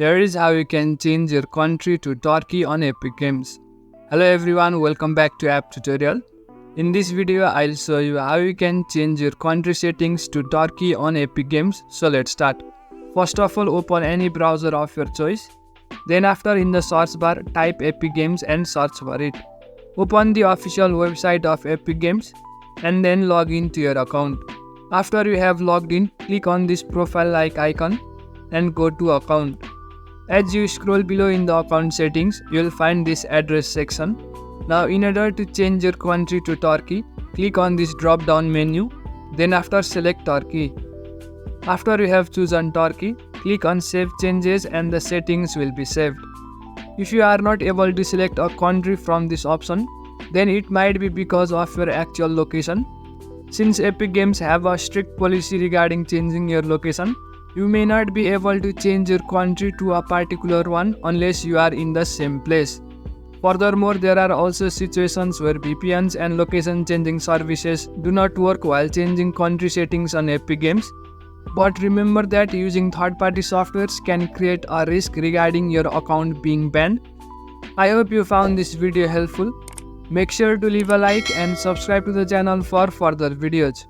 Here is how you can change your country to Turkey on Epic Games. Hello everyone, welcome back to App Tutorial. In this video, I'll show you how you can change your country settings to Turkey on Epic Games. So let's start. First of all, open any browser of your choice. Then after, in the search bar, type Epic Games and search for it. Open the official website of Epic Games and then log into your account. After you have logged in, click on this profile-like icon and go to account. As you scroll below in the account settings, you will find this address section. Now in order to change your country to Turkey, click on this drop down menu, then after select Turkey. After you have chosen Turkey, click on save changes and the settings will be saved. If you are not able to select a country from this option, then it might be because of your actual location. Since Epic Games have a strict policy regarding changing your location, you may not be able to change your country to a particular one unless you are in the same place. Furthermore, there are also situations where VPNs and location changing services do not work while changing country settings on Epic Games. But remember that using third-party softwares can create a risk regarding your account being banned. I hope you found this video helpful. Make sure to leave a like and subscribe to the channel for further videos.